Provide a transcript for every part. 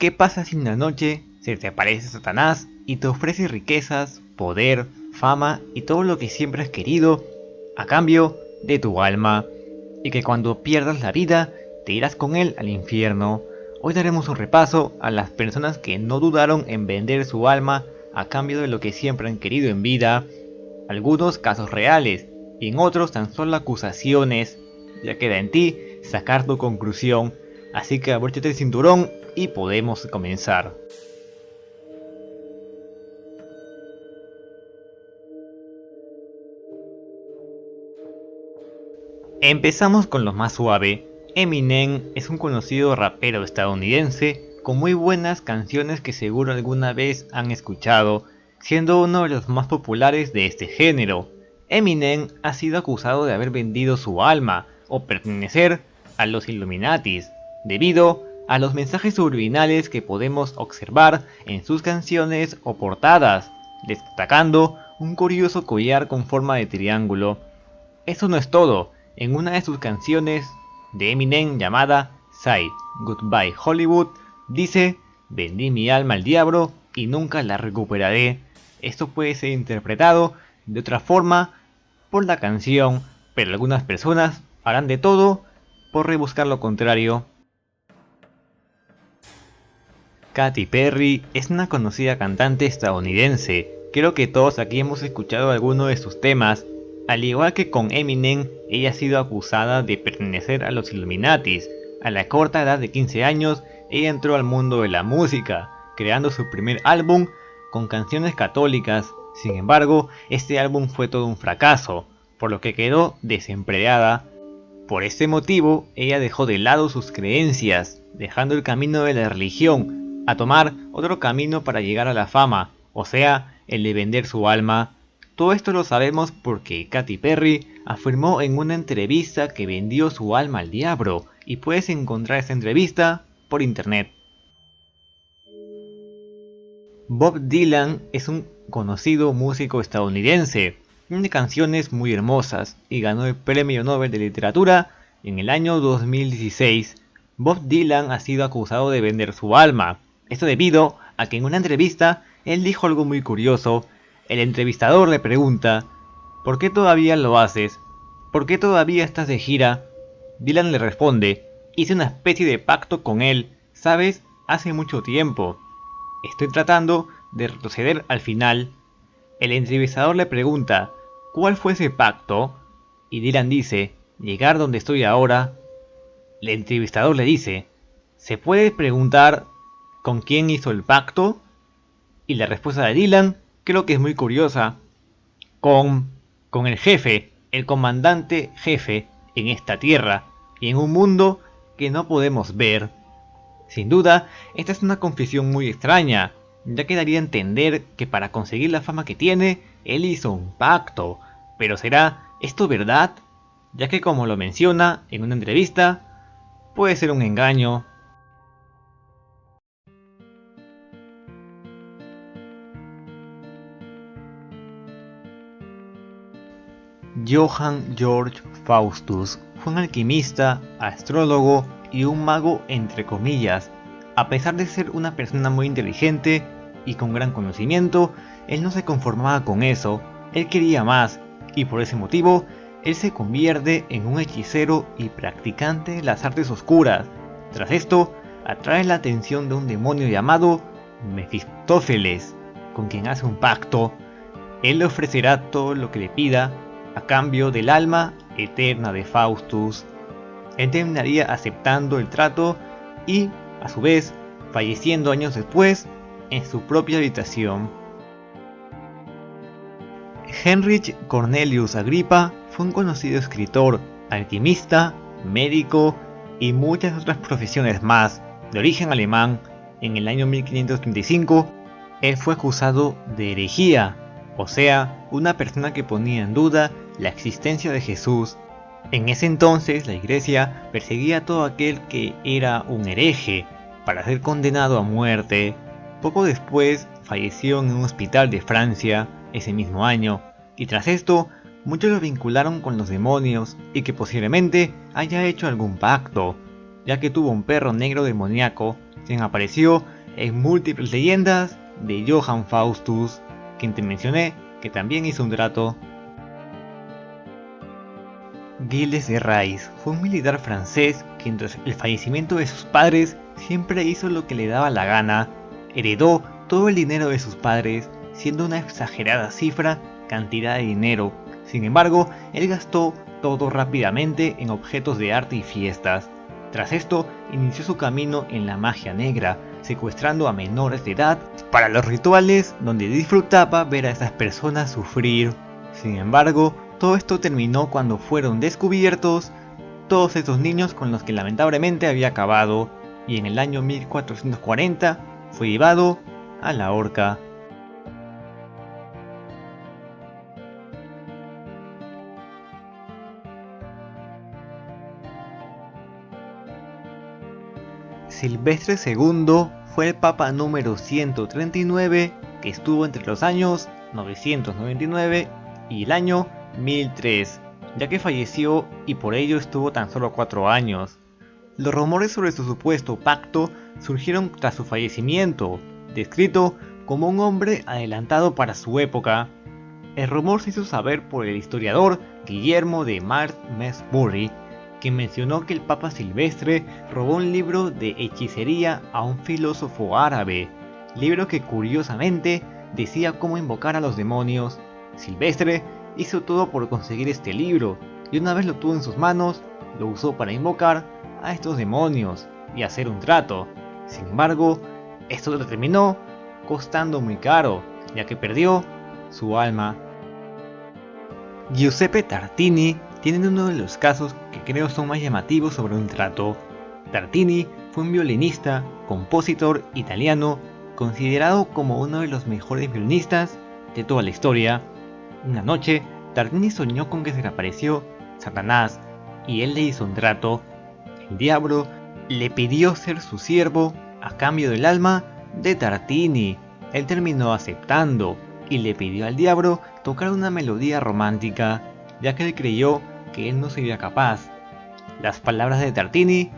¿Qué pasa si una noche se te aparece Satanás y te ofrece riquezas, poder, fama y todo lo que siempre has querido a cambio de tu alma? Y que cuando pierdas la vida te irás con él al infierno. Hoy daremos un repaso a las personas que no dudaron en vender su alma a cambio de lo que siempre han querido en vida. Algunos casos reales y en otros tan solo acusaciones. Ya queda en ti sacar tu conclusión. Así que abróchate el cinturón y podemos comenzar. Empezamos con lo más suave. Eminem es un conocido rapero estadounidense con muy buenas canciones que seguro alguna vez han escuchado, siendo uno de los más populares de este género. Eminem ha sido acusado de haber vendido su alma o pertenecer a los Illuminatis, debido a los mensajes subliminales que podemos observar en sus canciones o portadas, destacando un curioso collar con forma de triángulo. Eso no es todo. En una de sus canciones de Eminem llamada Say Goodbye Hollywood, dice: vendí mi alma al diablo y nunca la recuperaré. Esto puede ser interpretado de otra forma por la canción, pero algunas personas harán de todo por rebuscar lo contrario. Katy Perry es una conocida cantante estadounidense. Creo que todos aquí hemos escuchado alguno de sus temas. Al igual que con Eminem, ella ha sido acusada de pertenecer a los Illuminatis. A la corta edad de 15 años, ella entró al mundo de la música, creando su primer álbum con canciones católicas. Sin embargo, este álbum fue todo un fracaso, por lo que quedó desempleada. Por este motivo, ella dejó de lado sus creencias, dejando el camino de la religión, a tomar otro camino para llegar a la fama, o sea, el de vender su alma. Todo esto lo sabemos porque Katy Perry afirmó en una entrevista que vendió su alma al diablo, y puedes encontrar esa entrevista por internet. Bob Dylan es un conocido músico estadounidense. Tiene canciones muy hermosas y ganó el Premio Nobel de Literatura en el año 2016. Bob Dylan ha sido acusado de vender su alma. Esto debido a que en una entrevista él dijo algo muy curioso. El entrevistador le pregunta: ¿por qué todavía lo haces? ¿Por qué todavía estás de gira? Dylan le responde: hice una especie de pacto con él, ¿sabes? Hace mucho tiempo. Estoy tratando de retroceder al final. El entrevistador le pregunta: ¿cuál fue ese pacto? Y Dylan dice: llegar donde estoy ahora. El entrevistador le dice: ¿se puede preguntar con quién hizo el pacto? Y la respuesta de Dylan creo que es muy curiosa: con, con el jefe, el comandante jefe en esta tierra y en un mundo que no podemos ver. Sin duda, esta es una confesión muy extraña, ya que daría a entender que para conseguir la fama que tiene, él hizo un pacto. Pero ¿será esto verdad? Ya que, como lo menciona en una entrevista, puede ser un engaño. Johann Georg Faustus fue un alquimista, astrólogo y un mago entre comillas. A pesar de ser una persona muy inteligente y con gran conocimiento, él no se conformaba con eso, él quería más, y por ese motivo, él se convierte en un hechicero y practicante de las artes oscuras. Tras esto, atrae la atención de un demonio llamado Mefistófeles, con quien hace un pacto. Él le ofrecerá todo lo que le pida a cambio del alma eterna de Faustus. Él terminaría aceptando el trato y, a su vez, falleciendo años después en su propia habitación. Heinrich Cornelius Agrippa fue un conocido escritor, alquimista, médico y muchas otras profesiones más. De origen alemán, en el año 1535, él fue acusado de herejía, o sea, una persona que ponía en duda la existencia de Jesús. En ese entonces la iglesia perseguía a todo aquel que era un hereje para ser condenado a muerte. Poco después falleció en un hospital de Francia ese mismo año, y tras esto muchos lo vincularon con los demonios y que posiblemente haya hecho algún pacto, ya que tuvo un perro negro demoníaco quien apareció en múltiples leyendas de Johann Faustus, quien te mencioné que también hizo un trato. Gilles de Rais fue un militar francés quien tras el fallecimiento de sus padres siempre hizo lo que le daba la gana. Heredó todo el dinero de sus padres, siendo una exagerada cantidad de dinero. Sin embargo, él gastó todo rápidamente en objetos de arte y fiestas. Tras esto, inició su camino en la magia negra, secuestrando a menores de edad para los rituales donde disfrutaba ver a esas personas sufrir. Sin embargo, todo esto terminó cuando fueron descubiertos todos esos niños con los que lamentablemente había acabado, y en el año 1440 fue llevado a la horca. Silvestre II fue el papa número 139 que estuvo entre los años 999 y el año 1003, ya que falleció y por ello estuvo tan solo 4 años. Los rumores sobre su supuesto pacto surgieron tras su fallecimiento, descrito como un hombre adelantado para su época. El rumor se hizo saber por el historiador Guillermo de Malmesbury, quien mencionó que el Papa Silvestre robó un libro de hechicería a un filósofo árabe, libro que curiosamente decía cómo invocar a los demonios. Silvestre hizo todo por conseguir este libro, y una vez lo tuvo en sus manos, lo usó para invocar a estos demonios y hacer un trato. Sin embargo, esto le terminó costando muy caro, ya que perdió su alma. Giuseppe Tartini tiene uno de los casos que creo son más llamativos sobre un trato. Tartini fue un violinista, compositor italiano, considerado como uno de los mejores violinistas de toda la historia. Una noche, Tartini soñó con que se le apareció Satanás y él le hizo un trato. El diablo le pidió ser su siervo a cambio del alma de Tartini. Él terminó aceptando y le pidió al diablo tocar una melodía romántica, ya que él creyó que él no sería capaz. Las palabras de Tartini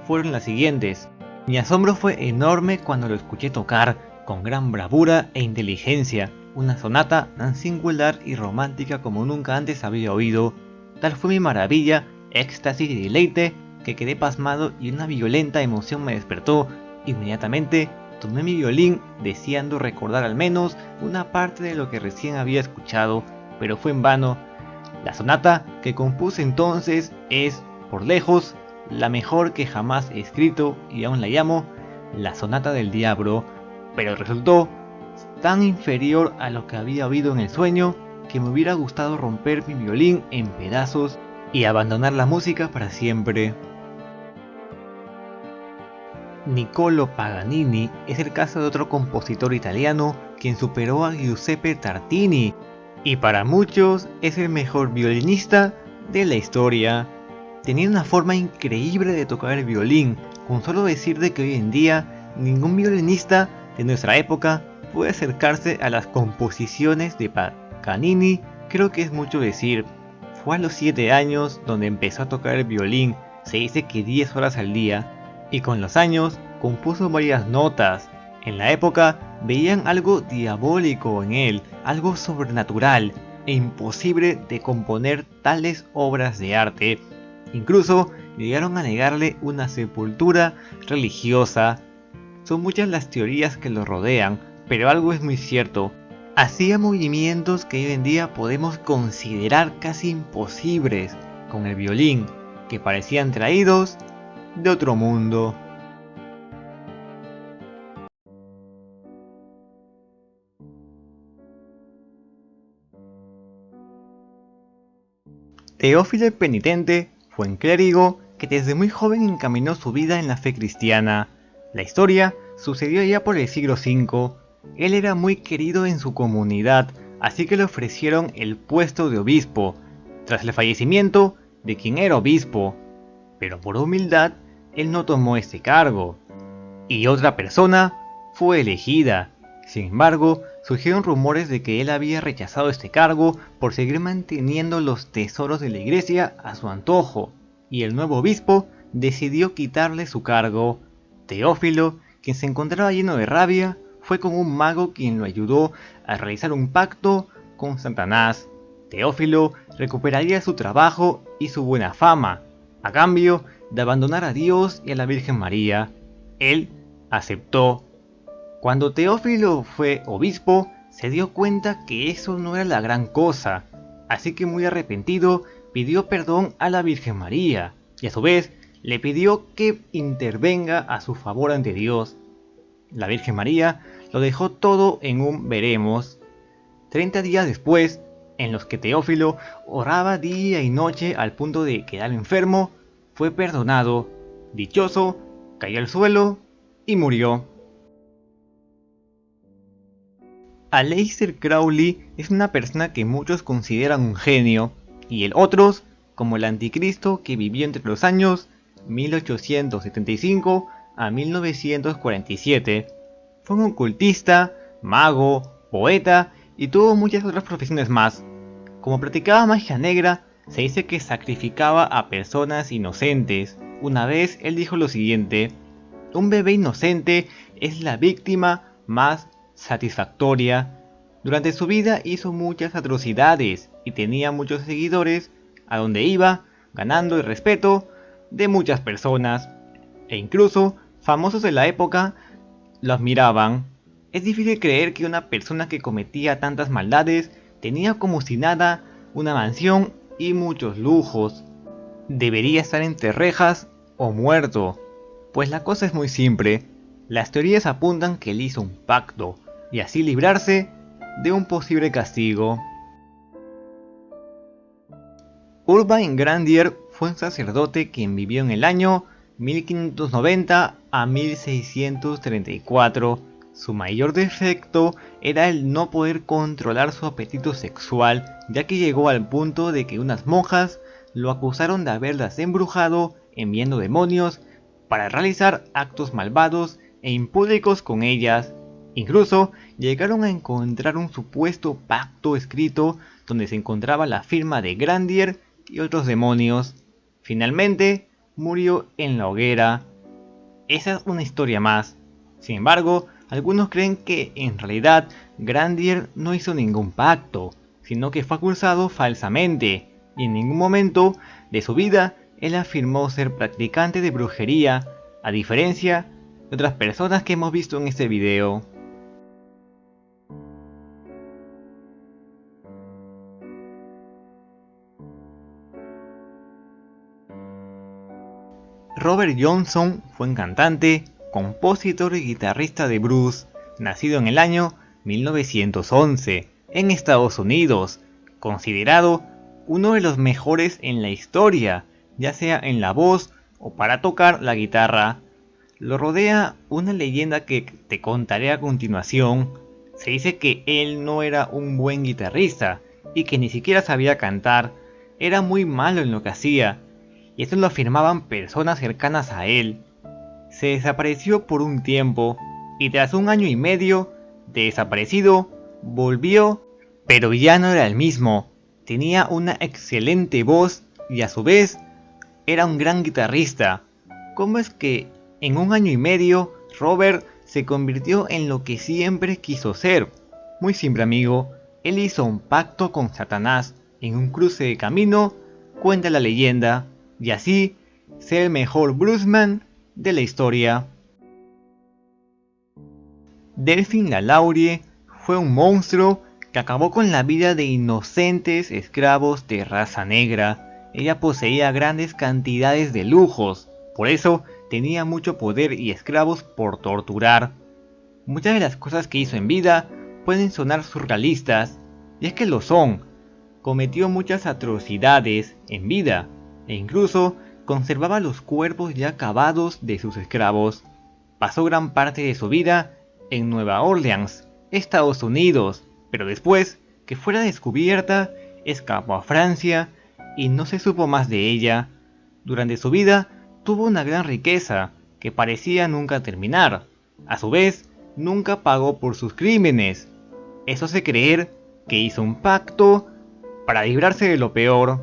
fueron las siguientes: mi asombro fue enorme cuando lo escuché tocar con gran bravura e inteligencia una sonata tan singular y romántica como nunca antes había oído. Tal fue mi maravilla, éxtasis y deleite que quedé pasmado y una violenta emoción me despertó. Inmediatamente tomé mi violín deseando recordar al menos una parte de lo que recién había escuchado, pero fue en vano. La sonata que compuse entonces es, por lejos, la mejor que jamás he escrito y aún la llamo la Sonata del Diablo, pero resultó tan inferior a lo que había oído en el sueño que me hubiera gustado romper mi violín en pedazos y abandonar la música para siempre. Niccolò Paganini es el caso de otro compositor italiano quien superó a Giuseppe Tartini y para muchos es el mejor violinista de la historia. Tenía una forma increíble de tocar el violín, con solo decir de que hoy en día ningún violinista de nuestra época puede acercarse a las composiciones de Paganini, creo que es mucho decir. Fue a los 7 años donde empezó a tocar el violín, se dice que 10 horas al día, y con los años compuso varias notas. En la época veían algo diabólico en él, algo sobrenatural e imposible de componer tales obras de arte. Incluso llegaron a negarle una sepultura religiosa. Son muchas las teorías que lo rodean, pero algo es muy cierto. Hacía movimientos que hoy en día podemos considerar casi imposibles con el violín, que parecían traídos de otro mundo. Teófilo el Penitente fue un clérigo que desde muy joven encaminó su vida en la fe cristiana. La historia sucedió ya por el siglo V. Él era muy querido en su comunidad, así que le ofrecieron el puesto de obispo, tras el fallecimiento de quien era obispo, pero por humildad él no tomó este cargo, y otra persona fue elegida. Sin embargo, surgieron rumores de que él había rechazado este cargo por seguir manteniendo los tesoros de la iglesia a su antojo, y el nuevo obispo decidió quitarle su cargo. Teófilo, quien se encontraba lleno de rabia, fue con un mago quien lo ayudó a realizar un pacto con Satanás. Teófilo recuperaría su trabajo y su buena fama, a cambio de abandonar a Dios y a la Virgen María. Él aceptó. Cuando Teófilo fue obispo, se dio cuenta que eso no era la gran cosa, así que muy arrepentido pidió perdón a la Virgen María, y a su vez le pidió que intervenga a su favor ante Dios. La Virgen María lo dejó todo en un veremos. 30 días después, en los que Teófilo oraba día y noche al punto de quedar enfermo, fue perdonado, dichoso, cayó al suelo y murió. Aleister Crowley es una persona que muchos consideran un genio, y otros como el anticristo que vivió entre los años 1875 a 1947. Fue un ocultista, mago, poeta y tuvo muchas otras profesiones más. Como practicaba magia negra, se dice que sacrificaba a personas inocentes. Una vez él dijo lo siguiente: un bebé inocente es la víctima más satisfactoria. Durante su vida hizo muchas atrocidades y tenía muchos seguidores a donde iba, ganando el respeto de muchas personas, e incluso famosos de la época lo admiraban. Es difícil creer que una persona que cometía tantas maldades tenía como si nada una mansión y muchos lujos. Debería estar entre rejas o muerto. Pues la cosa es muy simple. Las teorías apuntan que él hizo un pacto y así librarse de un posible castigo. Urbain Grandier fue un sacerdote quien vivió en el año 1590 a 1634. Su mayor defecto era el no poder controlar su apetito sexual, ya que llegó al punto de que unas monjas lo acusaron de haberlas embrujado enviando demonios para realizar actos malvados e impúdicos con ellas. Incluso llegaron a encontrar un supuesto pacto escrito donde se encontraba la firma de Grandier y otros demonios. Finalmente murió en la hoguera. Esa es una historia más. Sin embargo, algunos creen que en realidad Grandier no hizo ningún pacto, sino que fue acusado falsamente, y en ningún momento de su vida él afirmó ser practicante de brujería, a diferencia de otras personas que hemos visto en este video. Robert Johnson fue un cantante, compositor y guitarrista de blues, nacido en el año 1911 en Estados Unidos, considerado uno de los mejores en la historia, ya sea en la voz o para tocar la guitarra. Lo rodea una leyenda que te contaré a continuación. Se dice que él no era un buen guitarrista y que ni siquiera sabía cantar, era muy malo en lo que hacía, y esto lo afirmaban personas cercanas a él. Se desapareció por un tiempo y tras un año y medio de desaparecido, volvió, pero ya no era el mismo. Tenía una excelente voz y a su vez era un gran guitarrista. ¿Cómo es que en un año y medio Robert se convirtió en lo que siempre quiso ser? Muy simple, amigo. Él hizo un pacto con Satanás en un cruce de camino, cuenta la leyenda, y así ser el mejor bluesman de la historia. Delphine LaLaurie fue un monstruo que acabó con la vida de inocentes esclavos de raza negra. Ella poseía grandes cantidades de lujos, por eso tenía mucho poder y esclavos por torturar. Muchas de las cosas que hizo en vida pueden sonar surrealistas, y es que lo son. Cometió muchas atrocidades en vida, e incluso conservaba los cuerpos ya acabados de sus esclavos. Pasó gran parte de su vida en Nueva Orleans, Estados Unidos, pero después que fuera descubierta, escapó a Francia y no se supo más de ella. Durante su vida tuvo una gran riqueza que parecía nunca terminar. A su vez, nunca pagó por sus crímenes. Eso hace creer que hizo un pacto para librarse de lo peor.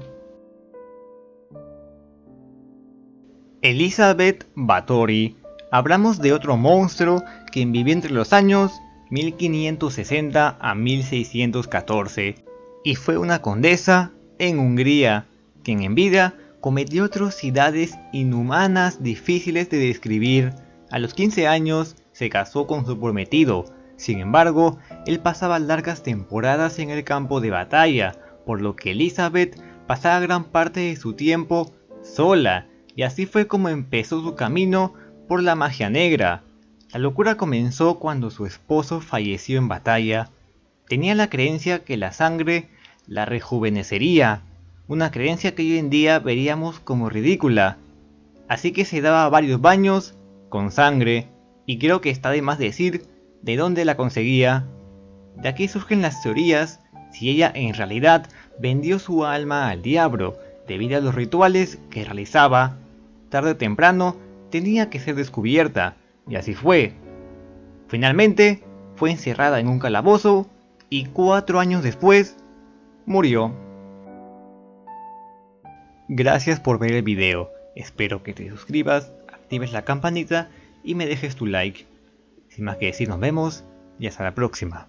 Elizabeth Bathory Hablamos de otro monstruo quien vivió entre los años 1560 a 1614 y fue una condesa en Hungría, quien en vida cometió atrocidades inhumanas difíciles de describir. A los 15 años se casó con su prometido, sin embargo, él pasaba largas temporadas en el campo de batalla, por lo que Elizabeth pasaba gran parte de su tiempo sola, y así fue como empezó su camino por la magia negra. La locura comenzó cuando su esposo falleció en batalla. Tenía la creencia que la sangre la rejuvenecería, una creencia que hoy en día veríamos como ridícula. Así que se daba varios baños con sangre, y creo que está de más decir de dónde la conseguía. De aquí surgen las teorías si ella en realidad vendió su alma al diablo debido a los rituales que realizaba. Tarde o temprano tenía que ser descubierta, y así fue. Finalmente fue encerrada en un calabozo y 4 años después murió. Gracias por ver el video, espero que te suscribas, actives la campanita y me dejes tu like. Sin más que decir, nos vemos y hasta la próxima.